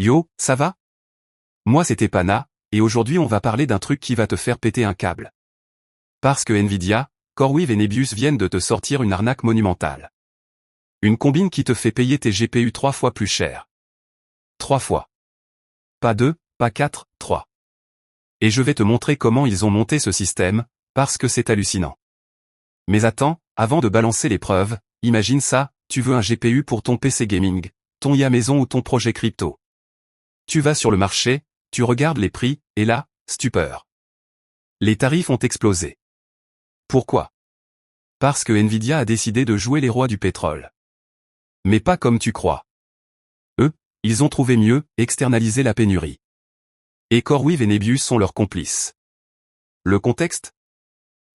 Yo, ça va? Moi c'était Pana, et aujourd'hui on va parler d'un truc qui va te faire péter un câble. Parce que Nvidia, CoreWeave et Nebius viennent de te sortir une arnaque monumentale. Une combine qui te fait payer tes GPU 3 fois plus cher. 3 fois. Pas 2, pas 4, 3. Et je vais te montrer comment ils ont monté ce système, parce que c'est hallucinant. Mais attends, avant de balancer les preuves, imagine ça, tu veux un GPU pour ton PC gaming, ton IA maison ou ton projet crypto. Tu vas sur le marché, tu regardes les prix, et là, stupeur. Les tarifs ont explosé. Pourquoi? Parce que Nvidia a décidé de jouer les rois du pétrole. Mais pas comme tu crois. Eux, ils ont trouvé mieux, externaliser la pénurie. Et CoreWeave et Nebius sont leurs complices. Le contexte?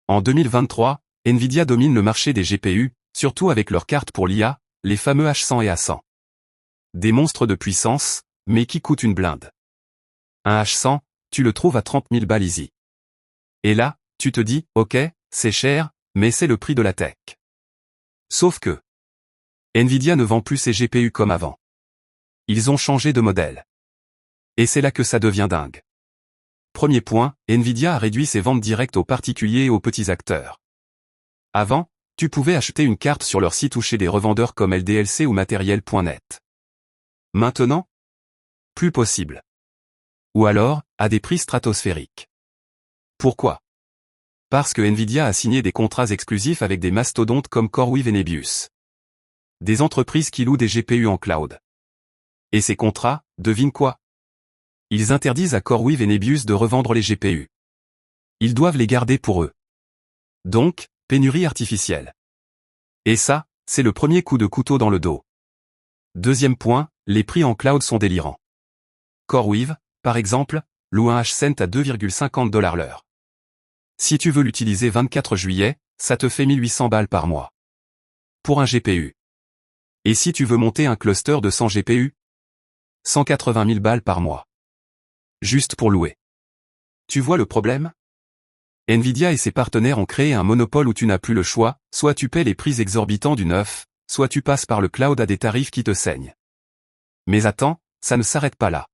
En 2023, Nvidia domine le marché des GPU, surtout avec leurs cartes pour l'IA, les fameux H100 et A100. Des monstres de puissance, mais qui coûtent une blinde. Un H100, tu le trouves à 30 000 balles easy. Et là, tu te dis, ok, c'est cher, mais c'est le prix de la tech. Sauf que Nvidia ne vend plus ses GPU comme avant. Ils ont changé de modèle. Et c'est là que ça devient dingue. Premier point, Nvidia a réduit ses ventes directes aux particuliers et aux petits acteurs. Avant, tu pouvais acheter une carte sur leur site ou chez des revendeurs comme LDLC ou Materiel.net. Maintenant, plus possible. Ou alors, à des prix stratosphériques. Pourquoi? Parce que Nvidia a signé des contrats exclusifs avec des mastodontes comme CoreWeave et Nebius. Des entreprises qui louent des GPU en cloud. Et ces contrats, devine quoi? Ils interdisent à CoreWeave et Nebius de revendre les GPU. Ils doivent les garder pour eux. Donc, pénurie artificielle. Et ça, c'est le premier coup de couteau dans le dos. Deuxième point, les prix en cloud sont délirants. CoreWeave, par exemple, loue un H100 à 2,50$ l'heure. Si tu veux l'utiliser 24 juillet, ça te fait 1800 balles par mois. Pour un GPU. Et si tu veux monter un cluster de 100 GPU? 180 000 balles par mois. Juste pour louer. Tu vois le problème? Nvidia et ses partenaires ont créé un monopole où tu n'as plus le choix, soit tu paies les prix exorbitants du neuf, soit tu passes par le cloud à des tarifs qui te saignent. Mais attends, ça ne s'arrête pas là.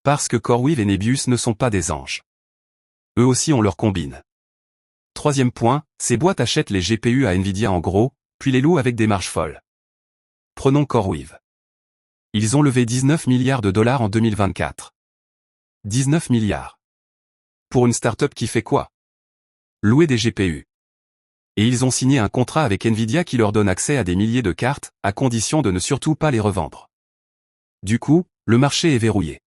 Parce que CoreWeave et Nebius ne sont pas des anges. Eux aussi ont leur combine. Troisième point, ces boîtes achètent les GPU à Nvidia en gros, puis les louent avec des marges folles. Prenons CoreWeave. Ils ont levé 19 milliards de dollars en 2024. 19 milliards. Pour une start-up qui fait quoi? Louer des GPU. Et ils ont signé un contrat avec Nvidia qui leur donne accès à des milliers de cartes, à condition de ne surtout pas les revendre. Du coup, le marché est verrouillé.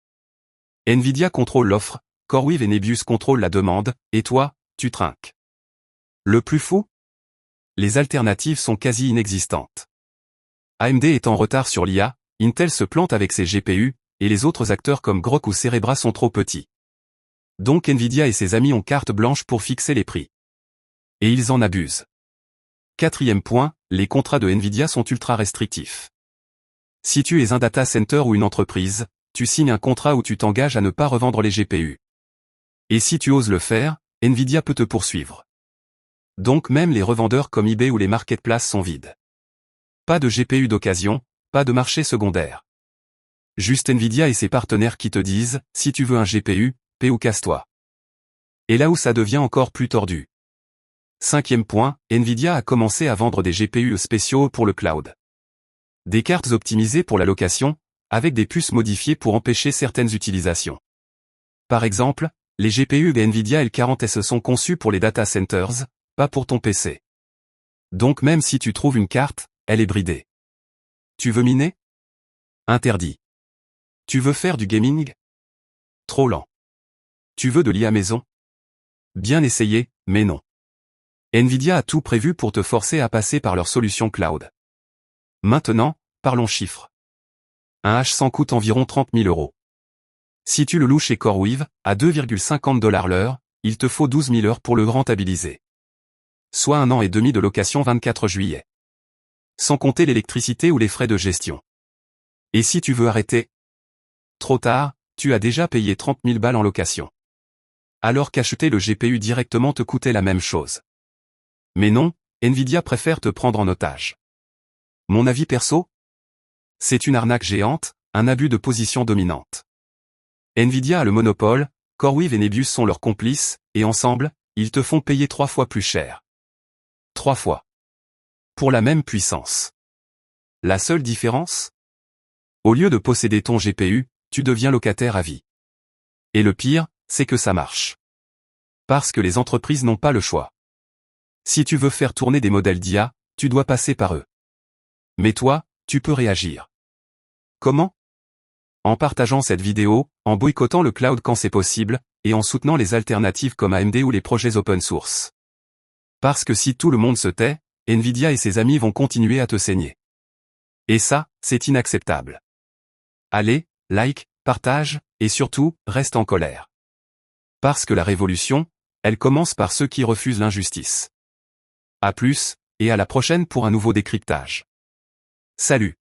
Nvidia contrôle l'offre, CoreWeave et Nebius contrôlent la demande, et toi, tu trinques. Le plus fou? Les alternatives sont quasi inexistantes. AMD est en retard sur l'IA, Intel se plante avec ses GPU, et les autres acteurs comme Groq ou Cerebras sont trop petits. Donc Nvidia et ses amis ont carte blanche pour fixer les prix. Et ils en abusent. Quatrième point, les contrats de Nvidia sont ultra restrictifs. Si tu es un data center ou une entreprise, tu signes un contrat où tu t'engages à ne pas revendre les GPU. Et si tu oses le faire, Nvidia peut te poursuivre. Donc même les revendeurs comme eBay ou les marketplaces sont vides. Pas de GPU d'occasion, pas de marché secondaire. Juste Nvidia et ses partenaires qui te disent, si tu veux un GPU, paie ou casse-toi. Et là où ça devient encore plus tordu. Cinquième point, Nvidia a commencé à vendre des GPU spéciaux pour le cloud. Des cartes optimisées pour la location, avec des puces modifiées pour empêcher certaines utilisations. Par exemple, les GPU de Nvidia L40S sont conçus pour les data centers, pas pour ton PC. Donc même si tu trouves une carte, elle est bridée. Tu veux miner? Interdit. Tu veux faire du gaming? Trop lent. Tu veux de l'IA maison? Bien essayé, mais non. Nvidia a tout prévu pour te forcer à passer par leur solution cloud. Maintenant, parlons chiffres. Un H100 coûte environ 30 000 €. Si tu le loues chez CoreWeave, à 2,50$ l'heure, il te faut 12 000 heures pour le rentabiliser. Soit 1 an et demi de location 24 juillet. Sans compter l'électricité ou les frais de gestion. Et si tu veux arrêter? Trop tard, tu as déjà payé 30 000 balles en location. Alors qu'acheter le GPU directement te coûtait la même chose. Mais non, Nvidia préfère te prendre en otage. Mon avis perso? C'est une arnaque géante, un abus de position dominante. Nvidia a le monopole, CoreWeave et Nebius sont leurs complices, et ensemble, ils te font payer 3 fois plus cher. 3 fois. Pour la même puissance. La seule différence? Au lieu de posséder ton GPU, tu deviens locataire à vie. Et le pire, c'est que ça marche. Parce que les entreprises n'ont pas le choix. Si tu veux faire tourner des modèles d'IA, tu dois passer par eux. Mais toi, tu peux réagir. Comment? En partageant cette vidéo, en boycottant le cloud quand c'est possible, et en soutenant les alternatives comme AMD ou les projets open source. Parce que si tout le monde se tait, Nvidia et ses amis vont continuer à te saigner. Et ça, c'est inacceptable. Allez, like, partage, et surtout, reste en colère. Parce que la révolution, elle commence par ceux qui refusent l'injustice. À plus, et à la prochaine pour un nouveau décryptage. Salut!